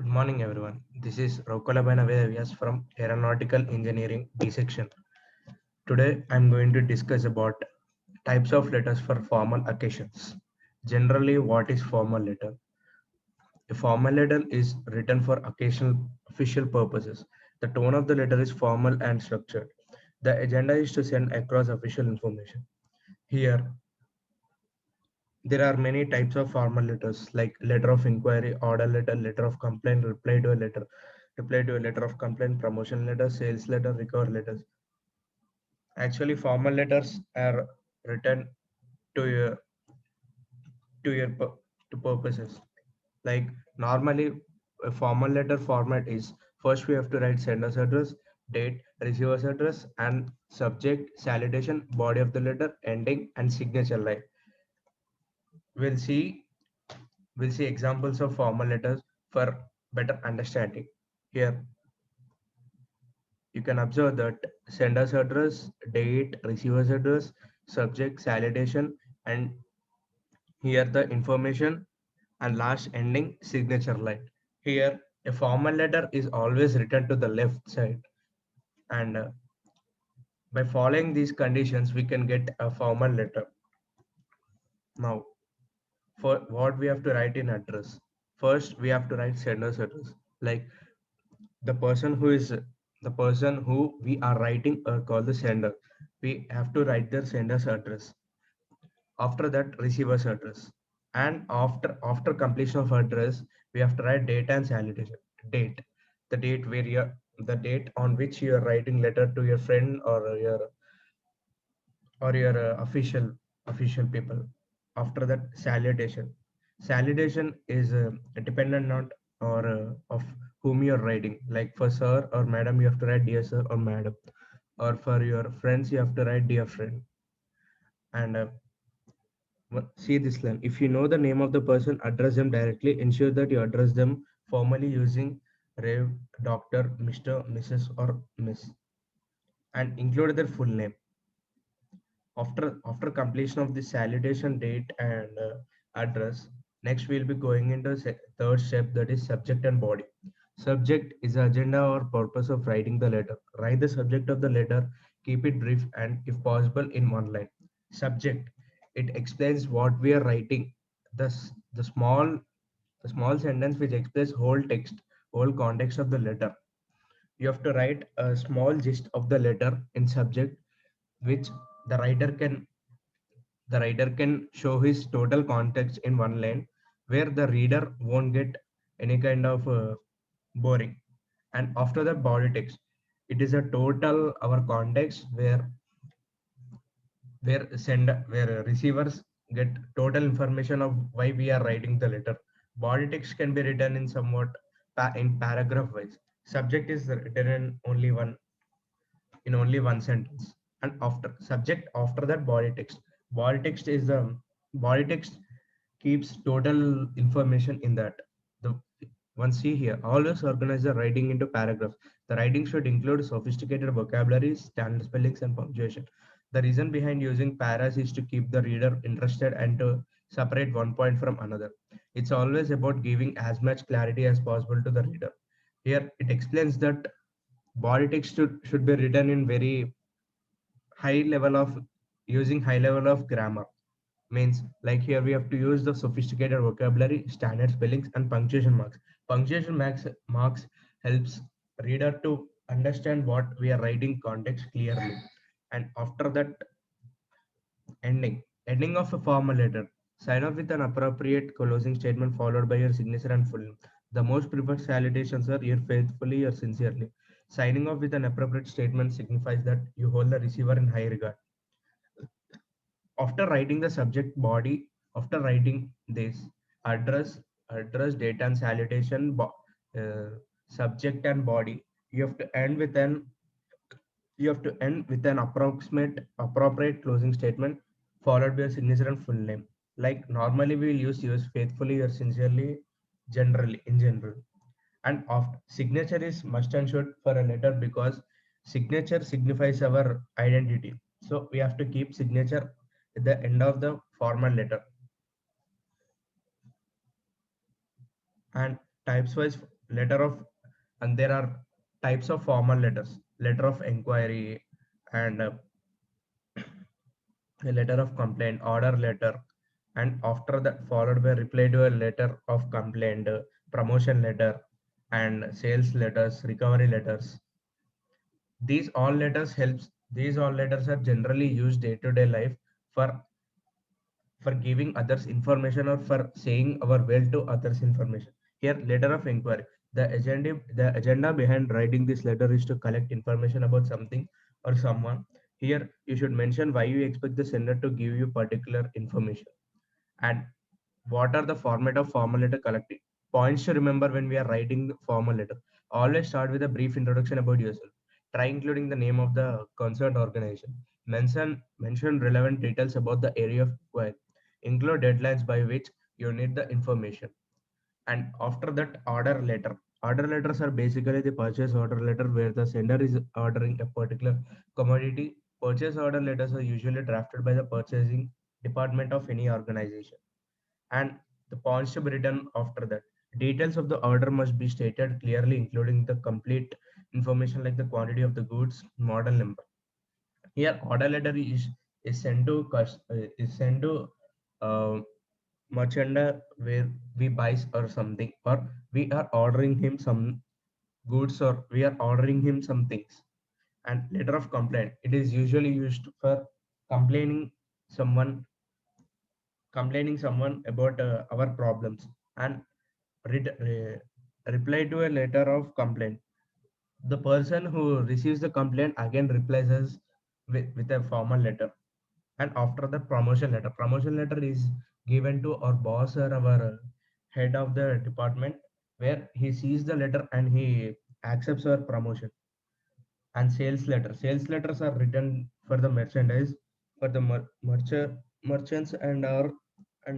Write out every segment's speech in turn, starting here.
Good morning, everyone. This is Raukalabana Vedavyas from Aeronautical Engineering B section. Today, I'm going to discuss about types of letters for formal occasions. Generally, what is formal letter? A formal letter is written for occasional official purposes. The tone of the letter is formal and structured. The agenda is to send across official information. Here, there are many types of formal letters like letter of inquiry, order letter, letter of complaint, reply to a letter of complaint, promotion letter, sales letter, recover letters. Actually, formal letters are written to your to your to purposes. Like normally, a formal letter format is first we have to write sender's address, date, receiver's address, and subject, salutation, body of the letter, ending, and signature line. We'll see we'll see examples of formal letters for better understanding. Here, you can observe that sender's address, date, receiver's address, subject, salutation, and here the information and last ending signature line. Here, a formal letter is always written to the left side, and by following these conditions, we can get a formal letter. Now, for what we have to write in address, first we have to write sender's address. Like the person who is the person who we are writing called the sender. We have to write their sender's address. After that, receiver's address. And after completion of address, we have to write date and salutation. Date, the date where you the date on which you are writing letter to your friend or your official people. After that, salutation. Salutation is dependent on or of whom you are writing. Like for sir or madam, you have to write dear sir or madam. Or for your friends, you have to write dear friend. And see this line. If you know the name of the person, address them directly. Ensure that you address them formally using Rev, Doctor, Mr., Mrs., or Miss, and include their full name. After completion of the salutation date and address, next we'll be going into third step, that is subject and body. Subject is the agenda or purpose of writing the letter. Write the subject of the letter, keep it brief and if possible in one line. Subject, it explains what we are writing. The small sentence which explains whole text, whole context of the letter. You have to write a small gist of the letter in subject, which the writer can the writer can show his total context in one line, where the reader won't get any kind of boring. And after the body text, it is a total our context where receivers get total information of why we are writing the letter. Body text can be written in somewhat in paragraph wise. Subject is written in only one sentence, and after subject, after that body text is the body text keeps total information in that. The one see here, always organize the writing into paragraphs. The writing should include sophisticated vocabulary, standard spellings, and punctuation. The reason behind using paras is to keep the reader interested and to separate one point from another. It's always about giving as much clarity as possible to the reader. Here it explains that body text should be written in very high level of using high level of grammar. Means like here we have to use the sophisticated vocabulary, standard spellings, and punctuation marks. Punctuation marks helps reader to understand what we are writing context clearly. And after that, ending of a formal letter. Sign off with an appropriate closing statement followed by your signature and full name. The most preferred salutations are your faithfully or sincerely. Signing off with an appropriate statement signifies that you hold the receiver in high regard. After writing the subject body, after writing this address, date and salutation, uh, subject and body, you have to end with an appropriate closing statement followed by a signature and full name. Like normally we will use faithfully or sincerely generally in general. And after signature is must and should for a letter because signature signifies our identity. So we have to keep signature at the end of the formal letter. And types wise letter of, and there are types of formal letters: letter of inquiry, and a letter of complaint, order letter, and after that followed by reply to a letter of complaint, promotion letter, and sales letters, recovery letters. These all letters are generally used day to day life for giving others information or for saying our well to others information. Here, letter of inquiry. The agenda behind writing this letter is to collect information about something or someone. Here, you should mention why you expect the sender to give you particular information, and what are the format of formal letter collecting. Points to remember when we are writing the formal letter: always start with a brief introduction about yourself. Try including the name of the concerned organization. Mention relevant details about the area of inquiry. Include deadlines by which you need the information. And after that, order letters are basically the purchase order letter where the sender is ordering a particular commodity. Purchase order letters are usually drafted by the purchasing department of any organization, and the points to be written after that. Details of the order must be stated clearly, including the complete information like the quantity of the goods, model number. Here, order letter is sent to uh, merchant where we buys or something, or we are ordering him some goods, or we are ordering him some things. And letter of complaint, it is usually used for complaining someone someone about our problems. And reply to a letter of complaint, the person who receives the complaint again replies us with a formal letter. And after the promotion letter is given to our boss or our head of the department, where he sees the letter and he accepts our promotion. And sales letters are written for the merchandise, for the merchants and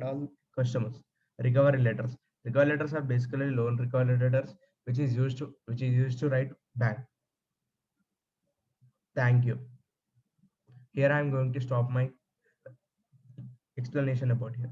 all customers. Recovery letters are basically loan recovery letters, which is used to write bank. Thank you. Here I am going to stop my explanation about here.